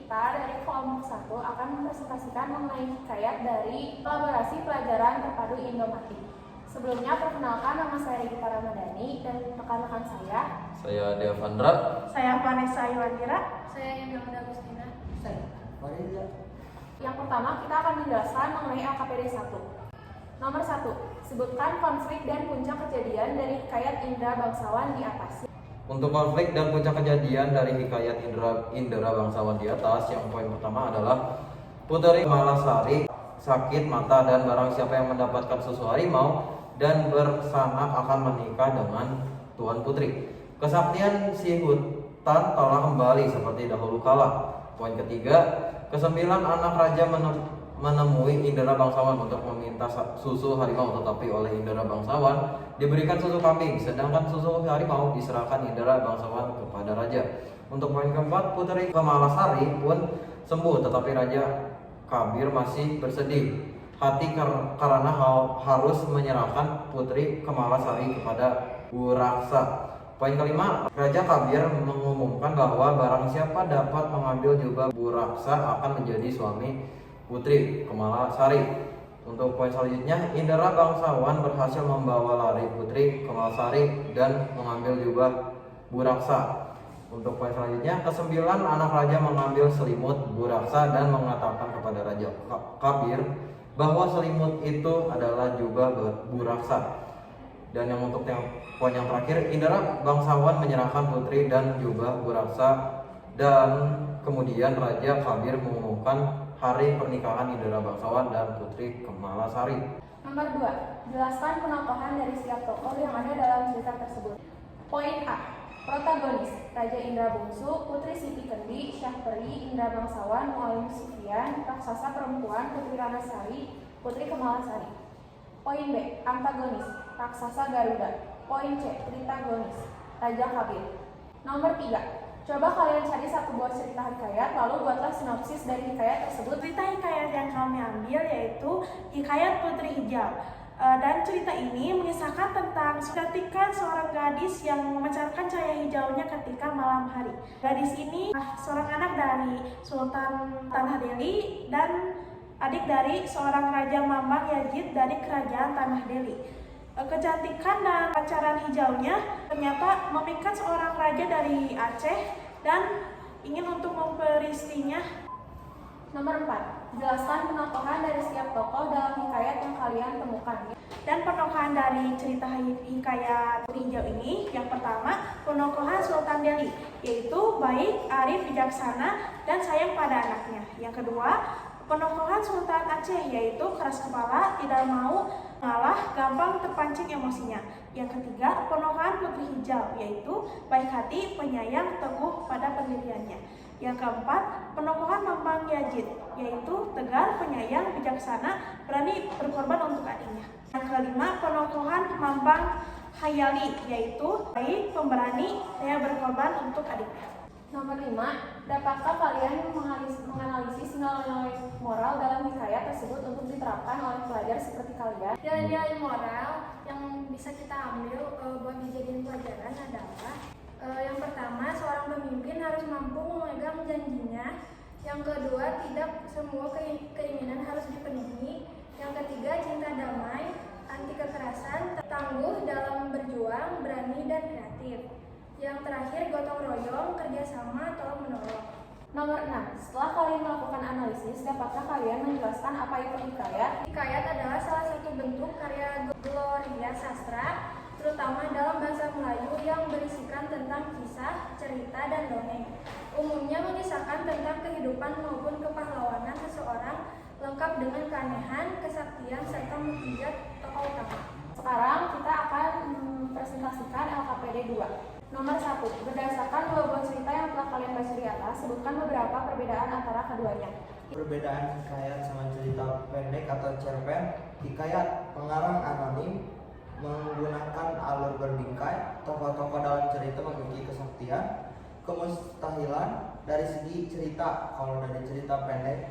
kita dari kelompok 1 akan mempresentasikan mengenai hikayat dari kolaborasi pelajaran terpadu Indomati. Sebelumnya, perkenalkan, nama saya Regita Ramadhani dan rekan-rekan saya. Saya Devandra. Saya Vanessa Iwandira. Saya Yamanda Agustina. Saya Fariza. Yang pertama, kita akan menjelaskan mengenai LKPD 1. Nomor 1, sebutkan konflik dan puncak kejadian dari hikayat Indra Bangsawan di atas. Untuk konflik dan puncak kejadian dari hikayat Indra Bangsawan di atas, yang poin pertama adalah Putri Kemalasari sakit mata dan barang siapa yang mendapatkan susu harimau dan bersama akan menikah dengan Tuan Putri. Kesaktian si hutan telah kembali seperti dahulu kala. Poin ketiga, kesembilan anak raja menemui Indra Bangsawan untuk meminta susu harimau, tetapi oleh Indra Bangsawan diberikan susu kambing, sedangkan susu harimau diserahkan Indra Bangsawan kepada raja. Untuk poin keempat, Putri Kemalasari pun sembuh, tetapi Raja Kabir masih bersedih hati karena harus menyerahkan Putri Kemalasari kepada Buraksa. Poin kelima, Raja Kabir mengumumkan bahwa barang siapa dapat mengambil jubah Buraksa akan menjadi suami Putri Kemalasari. Untuk poin selanjutnya, Indra Bangsawan berhasil membawa lari Putri Kemalasari dan mengambil jubah Buraksa. Untuk poin selanjutnya, kesembilan anak raja mengambil selimut Buraksa dan mengatakan kepada Raja Kabir bahwa selimut itu adalah jubah Buraksa. Dan untuk poin yang terakhir, Indra Bangsawan menyerahkan Putri dan jubah Buraksa, dan kemudian Raja Kabir mengumumkan hari pernikahan Indra Bangsawan dan Putri Kemalasari. Nomor 2, jelaskan penokohan dari setiap tokoh yang ada dalam cerita tersebut. Poin A, protagonis Raja Indra Bungsu, Putri Siti Kendi, Syahperi, Indra Bangsawan, Mualim Sufyan, raksasa perempuan Putri Ranasari, Putri Kemalasari. Poin B, antagonis raksasa Garuda. Poin C, tritagonis Raja Kabir. Nomor 3, coba kalian cari satu buah cerita hikayat, lalu buatlah sinopsis dari hikayat tersebut. Cerita hikayat yang kami ambil yaitu Hikayat Putri Hijau. Dan cerita ini mengisahkan tentang ketika seorang gadis yang memancarkan cahaya hijaunya ketika malam hari. Gadis ini seorang anak dari Sultan Tanah Delhi dan adik dari seorang Raja Mambang Yazid dari Kerajaan Tanah Delhi. Kecantikan dan pancaran hijaunya ternyata memikat seorang raja dari Aceh dan ingin untuk memperistinya. Nomor 4, jelaskan penokohan dari setiap tokoh dalam hikayat yang kalian temukan. Dan penokohan dari cerita hikayat Putri Hijau ini, yang pertama, penokohan Sultan Delhi, yaitu baik, arif, bijaksana, dan sayang pada anaknya. Yang kedua, penokohan Sultan Aceh, yaitu keras kepala, tidak mau ngalah, gampang terpancing emosinya. Yang ketiga, penokohan Putri Hijau, yaitu baik hati, penyayang, teguh pada pendiriannya. Yang keempat, penokohan Mambang Yazid, yaitu tegar, penyayang, bijaksana, berani berkorban untuk adiknya. Yang kelima, penokohan Mambang Hayali, yaitu baik, pemberani, daya berkorban untuk adiknya. Nomor 5, dapatkah kalian menganalisis nilai-nilai moral dalam hikayat tersebut untuk diterapkan oleh pelajar seperti kalian? Nilai-nilai moral yang bisa kita ambil buat dijadiin pelajaran adalah yang pertama, seorang pemimpin harus mampu memegang janjinya. Yang kedua, tidak semua keinginan harus dipenuhi. Yang ketiga, cinta damai, anti kekerasan, tangguh dalam berjuang, berani dan kreatif. Yang terakhir, gotong royong, kerjasama, tolong menolong. Nomor 6, setelah kalian melakukan analisis, dapatkah kalian menjelaskan apa itu hikayat? Hikayat adalah salah satu bentuk karya Gloria Sastra, terutama dalam bahasa Melayu yang berisikan tentang kisah, cerita, dan dongeng. Umumnya mengisahkan tentang kehidupan maupun kepahlawanan seseorang, lengkap dengan keanehan, kesaktian, serta mukjizat tokoh utama. Sekarang kita akan mempresentasikan LKPD 2. Nomor 1, berdasarkan dua buah cerita yang telah kalian baca di atas, sebutkan beberapa perbedaan antara keduanya. Perbedaan hikayat sama cerita pendek atau cerpen. Hikayat pengarang anonim menggunakan alur berbingkai. Tokoh-tokoh dalam cerita memiliki kesaktian, kemustahilan. Dari segi cerita, kalau dari cerita pendek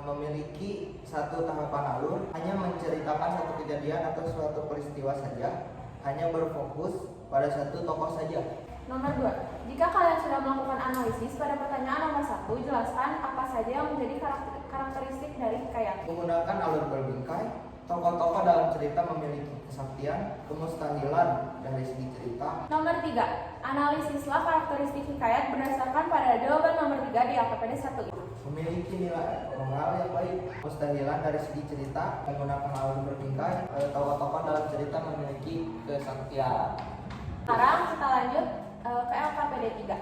memiliki satu tahapan alur, hanya menceritakan satu kejadian atau suatu peristiwa saja, hanya berfokus pada satu tokoh saja. Nomor 2, Jika kalian sudah melakukan analisis, pada pertanyaan nomor 1, jelaskan apa saja yang menjadi karakteristik dari hikayat. Menggunakan alur berbingkai, tokoh-tokoh dalam cerita memiliki kesaktian, kemustahilan dari segi cerita. Nomor 3, analisislah karakteristik hikayat berdasarkan pada jawaban nomor 3 di LKPD 1. Memiliki nilai moral yang baik, mustahilan dari segi cerita, menggunakan alur berbingkai, tokoh-tokoh dalam cerita memiliki kesaktian. Sekarang kita lanjut ke LKPD 3.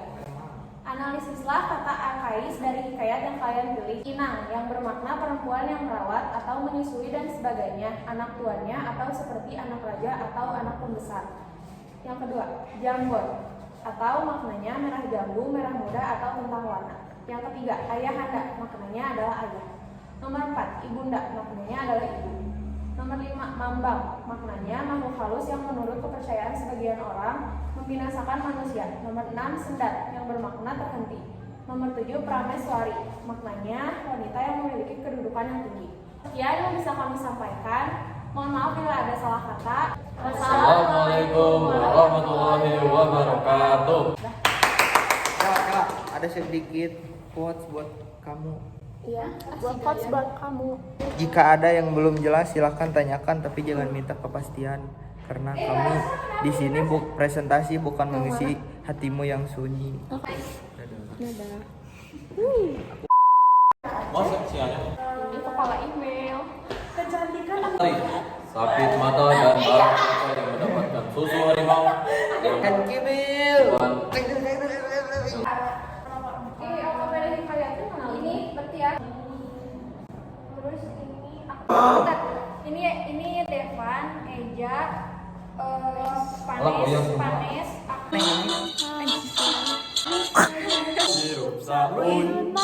Analisislah kata arkais dari hikayat yang kalian pilih. Inang yang bermakna perempuan yang merawat atau menyusui dan sebagainya, anak tuannya atau seperti anak raja atau anak pembesar. Yang kedua, jambon atau maknanya merah jambu, merah muda atau tentang warna. Yang ketiga, ayahanda, maknanya adalah ayah. Nomor 4, ibunda, maknanya adalah ibu. Nomor 5, mambang, maknanya makhluk halus yang menurut kepercayaan sebagian orang membinasakan manusia. Nomor 6, sendat, yang bermakna terhenti. Nomor 7, prameswari, maknanya wanita yang memiliki kedudukan yang tinggi. Sekian yang bisa kami sampaikan. Mohon maaf bila ada salah kata. Assalamualaikum warahmatullahi wabarakatuh. Kak, ada sedikit quotes buat kamu. Iya, buat quotes buat kamu. Jika ada yang belum jelas silahkan tanyakan, tapi jangan minta kepastian karena kami di sini presentasi bukan mengisi hatimu yang sunyi. Masuk sianya. Ini kepala email. Kecantikan Sakit mata dan barang siapa yang mendapatkan susu harimau. Dan Kibil. LKPD hikayatnya mana? Ini berarti ya. Terus bentar. Ini Devan, Eja, Panes, Sirup sabun.